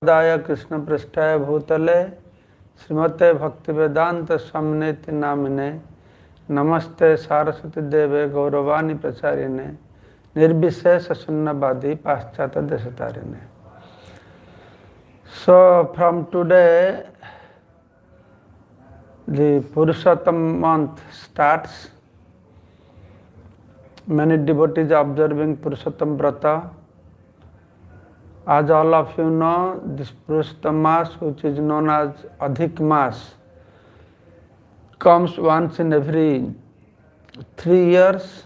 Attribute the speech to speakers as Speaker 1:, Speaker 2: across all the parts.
Speaker 1: दाय कृष्ण पृष्ठाय भूतले श्रीमते भक्तिवेदांत स्वामिनेति नामिने नमस्ते सारस्वती देवे गौरवाणी प्रचारिणे निर्विशेष शून्यवादी पाश्चात्य देशतारिणे. So from today the Purushottam month starts. Many devotees are observing Purushottam Vrata. As all of you know, this Purushottam Mass, which is known as Adhik Mass, comes once in every 3 years.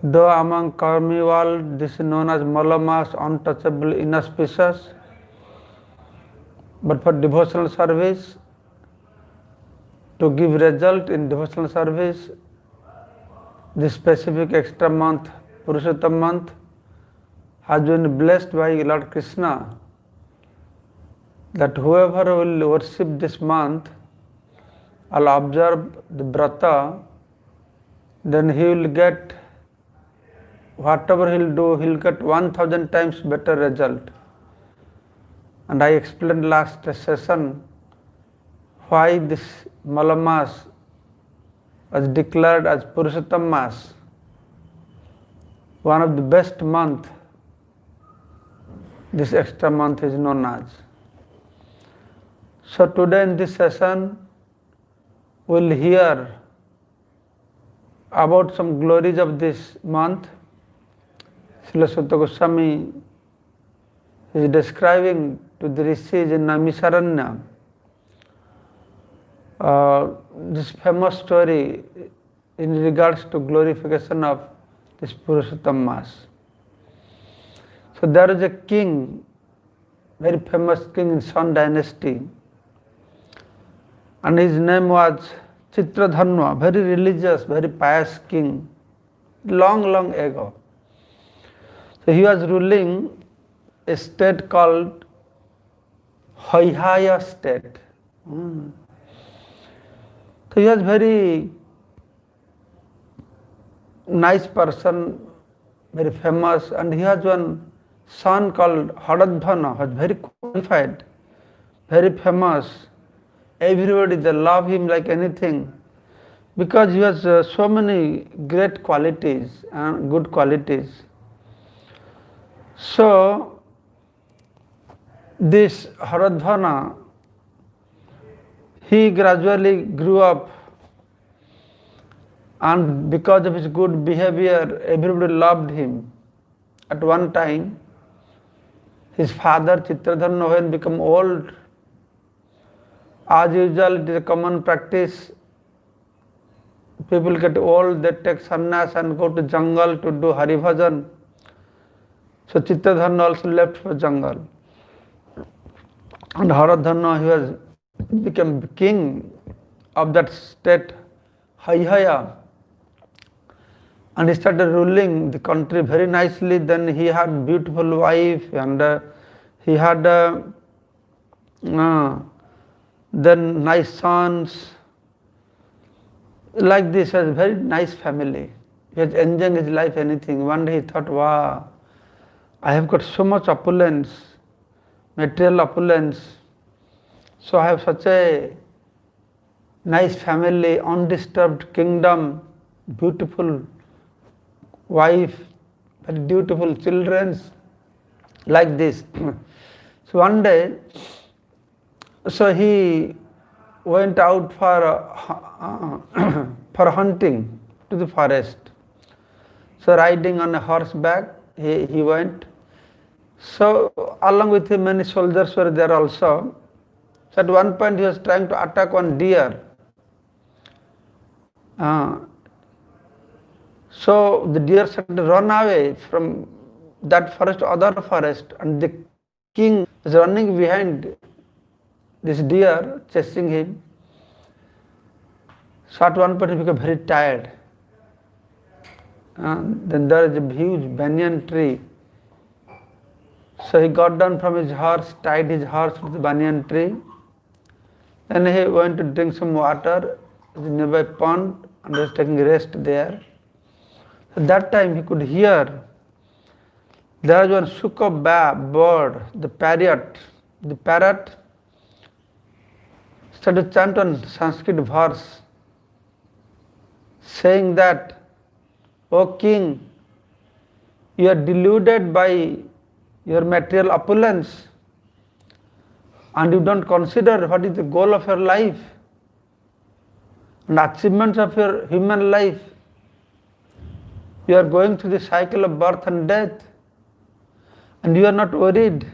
Speaker 1: Though among Karmi world, this is known as Mala Mass, untouchable, inauspicious. But for devotional service, to give result in devotional service, this specific extra month, Purushottam month, has been blessed by Lord Krishna, that whoever will worship this month or observe the Vrata, then he will get, whatever he will do, he will get 1000 times better result. And I explained last session why this Mala Mass was declared as Purushottam Mass, one of the best month. This extra month is known as. So today in this session, we will hear about some glories of this month. Srila Sutta Goswami is describing to the rishis in Naimisaranya this famous story in regards to glorification of this Purushottam Mass. So there is a king, very famous king in Shan dynasty, and his name was Chitradhanva, very religious, very pious king, long ago. So he was ruling a state called Haihaya state. So he was very nice person, very famous, and he has one son called Haradvana, was very qualified, very famous. Everybody, they love him like anything, because he has so many great qualities and good qualities. So this Haradvana, he gradually grew up, and because of his good behavior, everybody loved him. At one time, his father Chitradhanva, when become old, as usual it is a common practice, people get old, they take sannyas and go to jungle to do Hari Bhajan. So Chitradhanva also left for jungle. And Haradhanva, he was became king of that state, Haihaya. And he started ruling the country very nicely. Then he had beautiful wife, and he had then nice sons. Like this, was a very nice family. He was enjoying his life, anything. One day he thought, wow, I have got so much opulence, material opulence. So I have such a nice family, undisturbed kingdom, beautiful wife, very beautiful children, like this. So one day, so he went out for hunting to the forest. So riding on a horseback, he went. So along with him, many soldiers were there also. So at one point he was trying to attack one deer. So the deer started to run away from that forest to other forest, and the king is running behind this deer, chasing him. So at one point he became very tired. Then there is a huge banyan tree. So he got down from his horse, tied his horse to the banyan tree. Then he went to drink some water in a nearby pond and was taking rest there. At that time he could hear There is one Sukha bird, the parrot. The parrot started to chant on Sanskrit verse, saying that, O king, you are deluded by your material opulence and you don't consider what is the goal of your life and achievements of your human life. You are going through the cycle of birth and death and you are not worried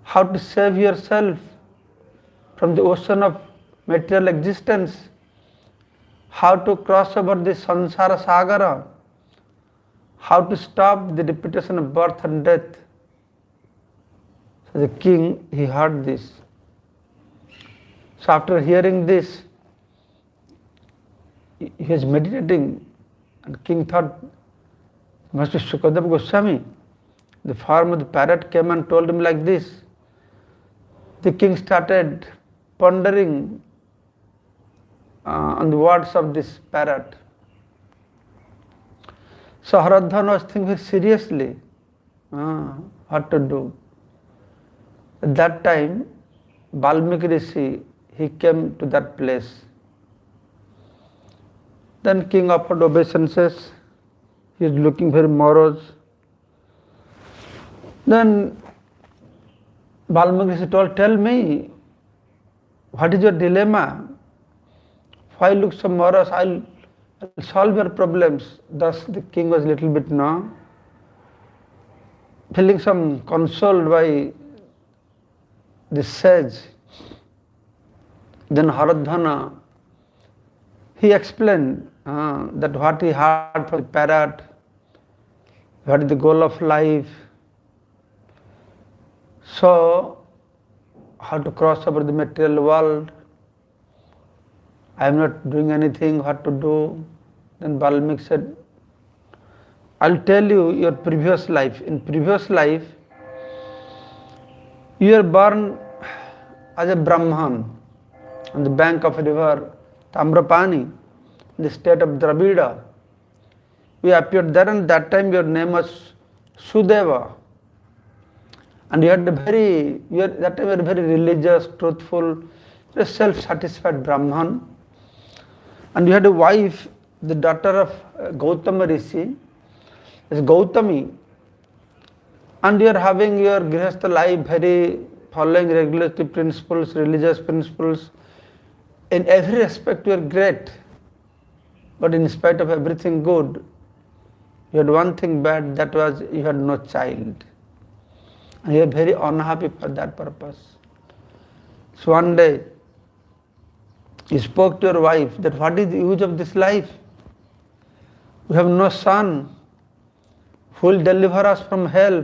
Speaker 1: how to save yourself from the ocean of material existence, how to cross over the samsara sagara, how to stop the repetition of birth and death. So the king, he heard this. So after hearing this, he was meditating, and king thought, must be Shukadeva Goswami. The form of the parrot came and told him like this. The king started pondering on the words of this parrot. So Haradhan was thinking very seriously what to do. At that time, Valmiki Rishi, he came to that place. Then king offered obeisances. He is looking very morose. Then Valmiki Rishi told, tell me, what is your dilemma? Why look so morose? I'll solve your problems. Thus the king was a little bit feeling some consoled by the sage. Then Haradhana, he explained that what he heard from the parrot, what is the goal of life, so how to cross over the material world. I am not doing anything, what to do. Then Valmiki said, I'll tell you your previous life. In previous life, you were born as a Brahman on the bank of a river Tamrapani, in the state of Dravida. You appeared there, and that time your name was Sudeva. And you had that time you were very religious, truthful, self-satisfied Brahman. And you had a wife, the daughter of Gautama Rishi, is Gautami. And you are having your grihastha life, very following regulatory principles, religious principles. In every aspect you are great. But in spite of everything good, you had one thing bad, that was you had no child. And you are very unhappy for that purpose. So one day, you spoke to your wife that what is the use of this life? We have no son who will deliver us from hell.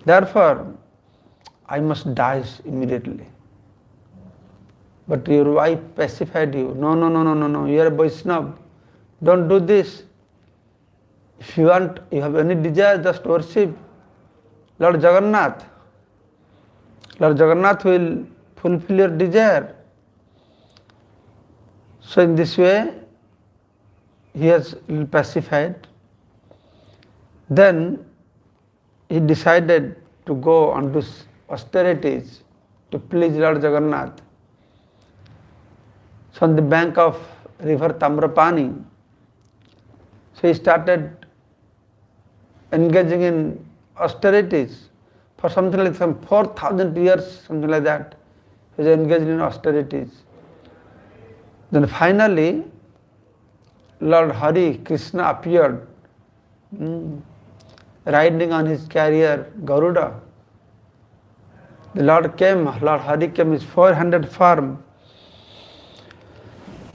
Speaker 1: Therefore, I must die immediately. But your wife pacified you. No, you are a Vaishnava. Don't do this. If you have any desire, just worship Lord Jagannath. Lord Jagannath will fulfill your desire. So in this way, he has pacified. Then he decided to go and do austerities to please Lord Jagannath. So on the bank of river Tamrapani, so he started engaging in austerities for something like some 4,000 years, something like that. He was engaged in austerities. Then finally, Lord Hari Krishna appeared, riding on his carrier Garuda. The Lord Hari came, his 400 form.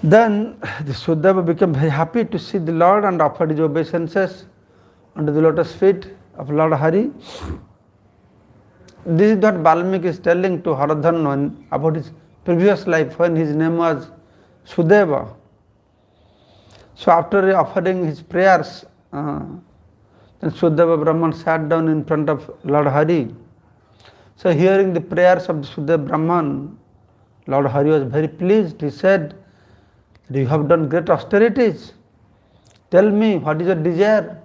Speaker 1: Then the Sudeva became very happy to see the Lord and offered his obeisances under the lotus feet of Lord Hari. This is what Valmiki is telling to Haradhan about his previous life when his name was Sudeva. So after offering his prayers, then Sudeva Brahman sat down in front of Lord Hari. So hearing the prayers of Sudeva Brahman, Lord Hari was very pleased. He said, you have done great austerities. Tell me, what is your desire?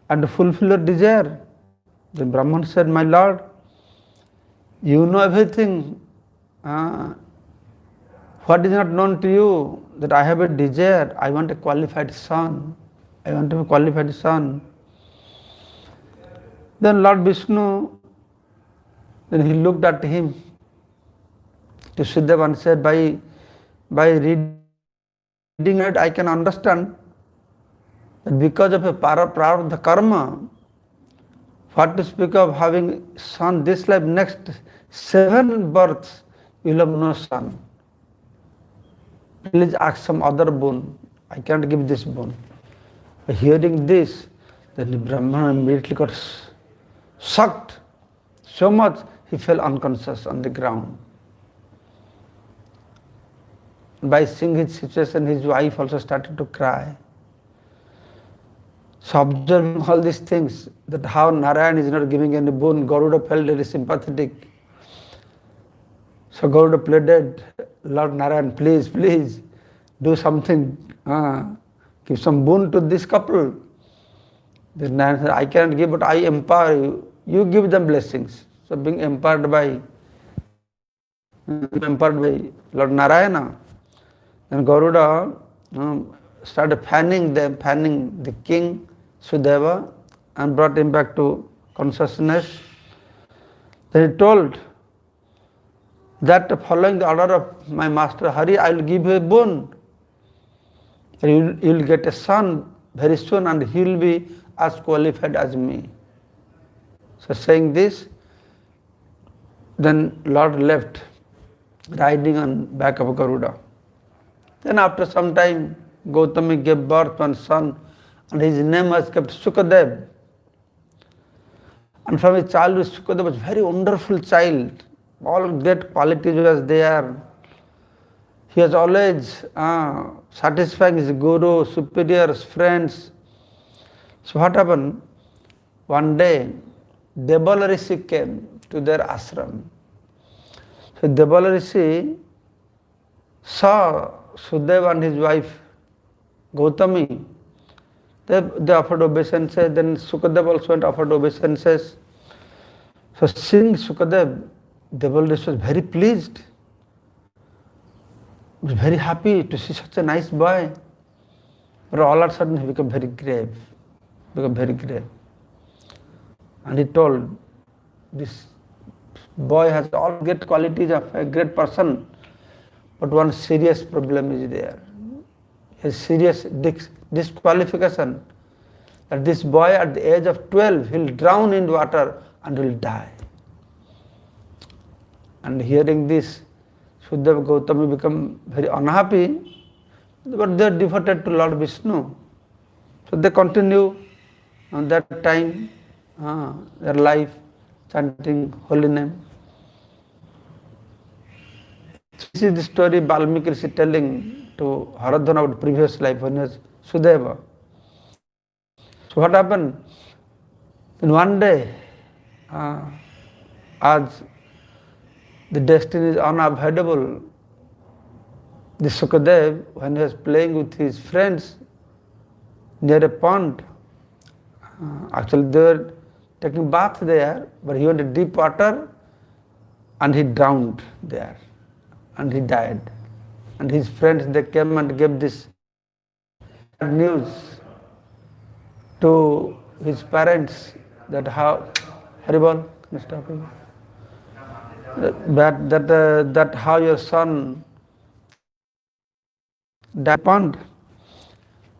Speaker 1: and fulfill your desire. The Brahman said, my Lord, you know everything. What is not known to you? That I have a desire. I want a qualified son. I want to be a qualified son. Then Lord Vishnu, then he looked at him to Sudeva and said, by reading it, I can understand that because of a prarabdha karma, what to speak of having son this life, next 7 births, you will have no son. Please ask some other boon. I can't give this boon. Hearing this, then the Brahman immediately got shocked so much he fell unconscious on the ground. By seeing his situation, his wife also started to cry. So observing all these things, that how Narayan is not giving any boon, Garuda felt very sympathetic. So Garuda pleaded, Lord Narayan, please, please, do something, give some boon to this couple. Then Narayan said, I cannot give, but I empower you. You give them blessings. So being empowered by Lord Narayana, and Garuda started fanning the king Sudeva, and brought him back to consciousness. Then he told that following the order of my master Hari, I will give you a boon. You will get a son very soon, and he will be as qualified as me. So saying this, then Lord left, riding on back of Garuda. Then after some time, Gautami gave birth to one son, and his name was kept Sukadev. And from his childhood, Sukadev was a very wonderful child. All great qualities was there. He was always satisfying his guru, superiors, friends. So what happened? One day, Devala Rishi came to their ashram. So Devala Rishi saw Sudeva and his wife Gautami. They offered obeisances. Then Sukadev also went offered obeisances. So seeing Sukadev, Devala Rishi was very pleased. He was very happy to see such a nice boy. But all of a sudden he became very grave. And he told, this boy has all great qualities of a great person, but one serious problem is there. A serious disqualification, that this boy at the age of 12 will drown in water and will die. And hearing this, Sudeva Gautami become very unhappy, but they are devoted to Lord Vishnu. So they continue on that time their life chanting holy name. This is the story Valmiki is telling to Haradhana about previous life when he was Sudeva. So what happened? Then one day, as the destiny is unavoidable, the Sukadev, when he was playing with his friends near a pond, actually they were taking bath there, but he went to deep water and he drowned there and he died. And his friends, they came and gave this news to his parents that how, Haribol, can you stop him? That how your son died pond.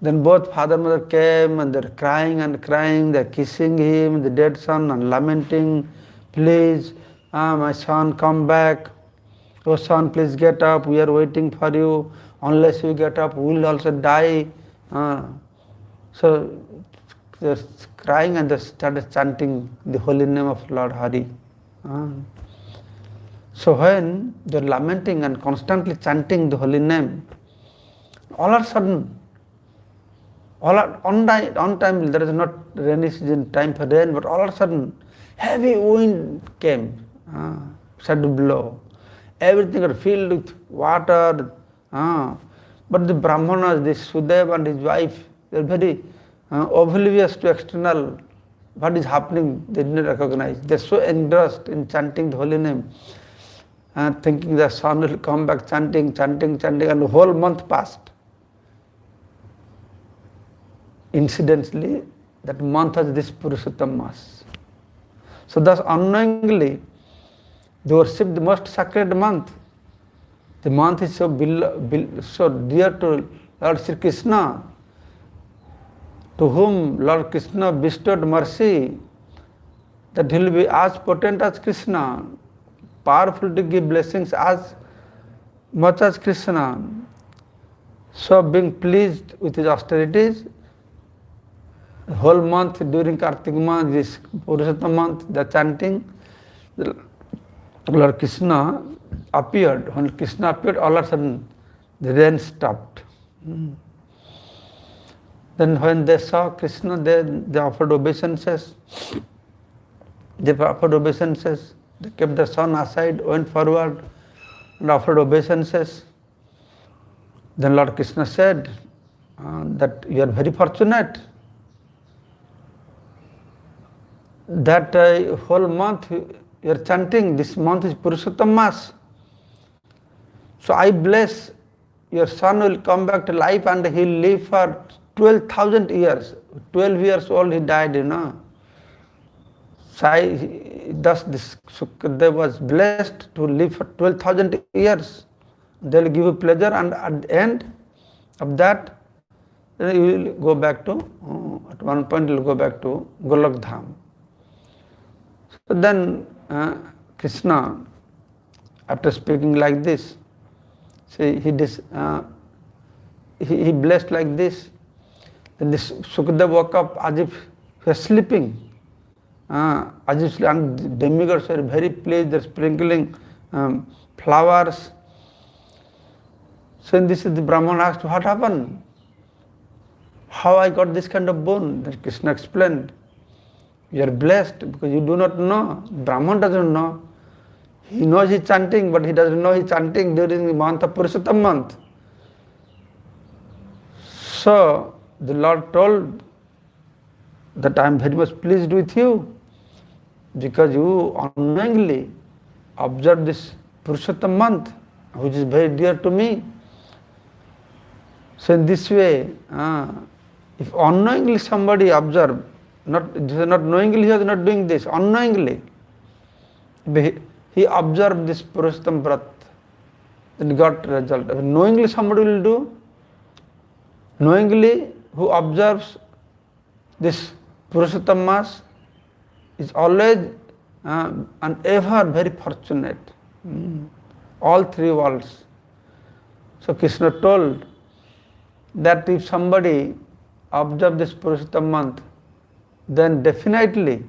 Speaker 1: Then both father and mother came and they're crying and crying, they're kissing him, the dead son, and lamenting, please, my son, come back. Oh son, please get up, we are waiting for you. Unless you get up, we will also die. So they're crying and they started chanting the holy name of Lord Hari. So when they're lamenting and constantly chanting the holy name, all of a sudden, on time, there is not rainy season, time for rain, but all of a sudden, heavy wind came, started to blow. Everything got filled with water. But the Brahmanas, this Sudeva and his wife, they were very oblivious to external, what is happening, they didn't recognize. They're so engrossed in chanting the holy name, thinking the sun will come back, chanting, and the whole month passed. Incidentally, that month has this Purushottam Mass. So thus unknowingly, they worship the most sacred month. The month is so dear to Lord Sri Krishna, to whom Lord Krishna bestowed mercy, that he will be as potent as Krishna, powerful to give blessings as much as Krishna. So being pleased with his austerities, the whole month during Kartik month, this Purushottam month, the chanting, Lord Krishna appeared. When Krishna appeared, all of a sudden the rain stopped. Then when they saw Krishna, they offered obeisances. They kept the sun aside, went forward and offered obeisances. Then Lord Krishna said that you are very fortunate that whole month you are chanting. This month is Purushottam Mass. So I bless your son will come back to life and he will live for 12,000 years. 12 years old he died, Thus this Sukadeva was blessed to live for 12,000 years. They will give you pleasure, and at the end of that, you will go back to, at one point you will go back to Golok Dham. So then Krishna, after speaking like this, see, he blessed like this. Then this Sukadeva woke up as if he was sleeping. As if and demigods were very pleased, they're sprinkling flowers. So in this, the Brahman asked, what happened? How I got this kind of boon? Then Krishna explained, you are blessed because you do not know. Brahman doesn't know. He knows he's chanting, but he doesn't know he's chanting during the month of Purushottam month. So the Lord told that I am very much pleased with you because you unknowingly observe this Purushottam month, which is very dear to me. So in this way, if unknowingly somebody observe, not knowingly he was not doing this, unknowingly, he observed this Purushottam Vrat, then he got result. If knowingly somebody will do, knowingly who observes this Purushottam Mass is always and ever very fortunate. All three worlds. So Krishna told that if somebody observes this Purushottam month, then definitely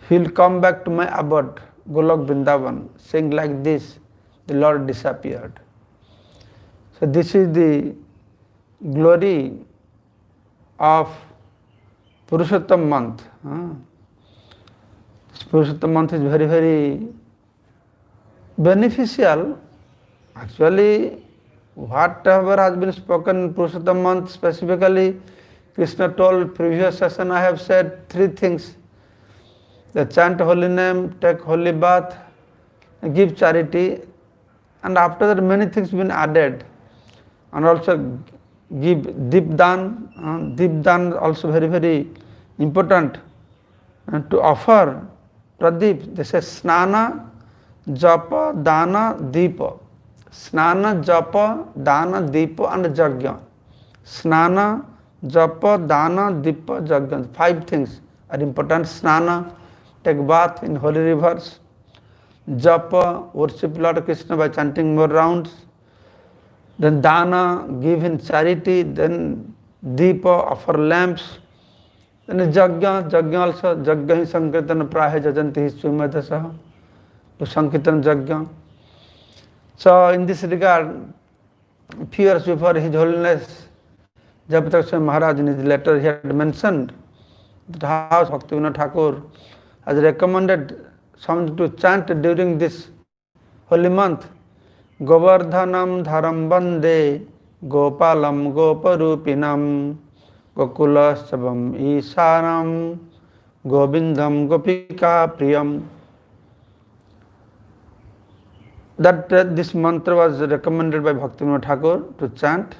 Speaker 1: he will come back to my abode, Golok Vrindavan. Saying like this, the Lord disappeared. So this is the glory of Purushottam month. This Purushottam month is very, very beneficial. Actually, whatever has been spoken in Purushottam month specifically, Krishna told previous session I have said three things. The chant holy name, take holy bath, give charity, and after that many things been added. And also give Deepdan. Deepdan also very, very important. And to offer Pradeep, they say Snana, Japa, Dana, Deepa. Snana, Japa, Dana, Deepa and Jagya. Snana, Japa, Dana, Deepa, Jagya. 5 things are important. Snana, take bath in holy rivers. Japa, worship Lord Krishna by chanting more rounds. Then Dana, give in charity. Then Deepa, offer lamps. Then Jagya also, Jagya hi Sankirtana prahe jajanti hi swimadasa. To Sankirtan Jagya. So in this regard, few years before His Holiness Japatak Swami Maharaj in his letter he had mentioned that how Bhaktivinoda Thakur has recommended something to chant during this holy month. Govardhanam dharam bande gopalam goparupinam Gokulastabam Ishanam Govindam Gopika Priyam. That this mantra was recommended by Bhakti Thakur to chant,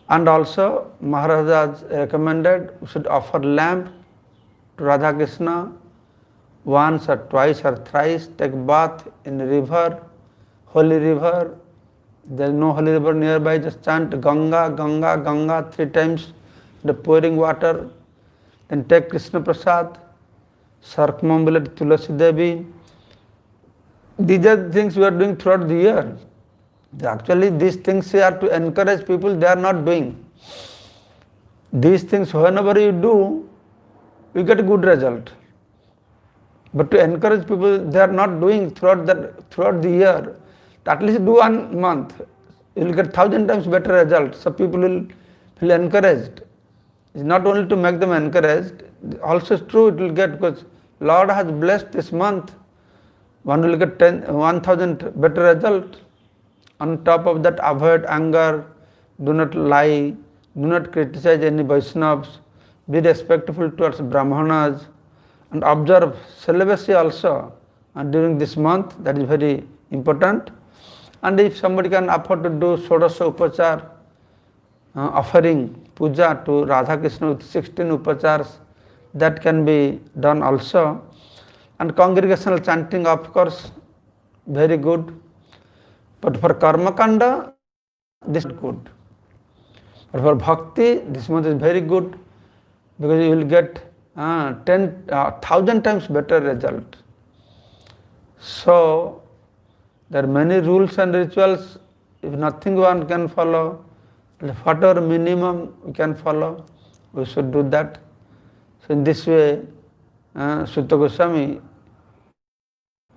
Speaker 1: and also Maharajas recommended we should offer lamp to Radha Krishna once or twice or thrice, take bath in a river, holy river. There is no holy river nearby, just chant Ganga, Ganga, Ganga 3 times, the pouring water. Then take Krishna Prasad, circumambulate Tulasi Devi. These are things we are doing throughout the year. Actually, these things are to encourage people, they are not doing. These things, whenever you do, you get a good result. But to encourage people, they are not doing throughout the year. At least do 1 month, you will get 1,000 times better result. So people will feel encouraged. It's not only to make them encouraged, also it's true it will get, because Lord has blessed this month. One will get 1,000 better result. On top of that, avoid anger, do not lie, do not criticize any Vaishnavas, be respectful towards Brahmanas, and observe celibacy also during this month. That is very important. And if somebody can afford to do Shodasha Upachar, offering puja to Radha Krishna with 16 upachars, that can be done also. And congregational chanting, of course, very good. But for Karma Kanda, this is good. But for Bhakti, this month is very good, because you will get 1,000 times better result. So, there are many rules and rituals. If nothing one can follow, whatever minimum we can follow, we should do that. So in this way, Sutta Goswami,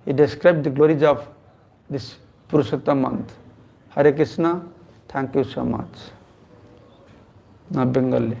Speaker 1: he described the glories of this Purushottam month. Hare Krishna, thank you so much. Now Bengali.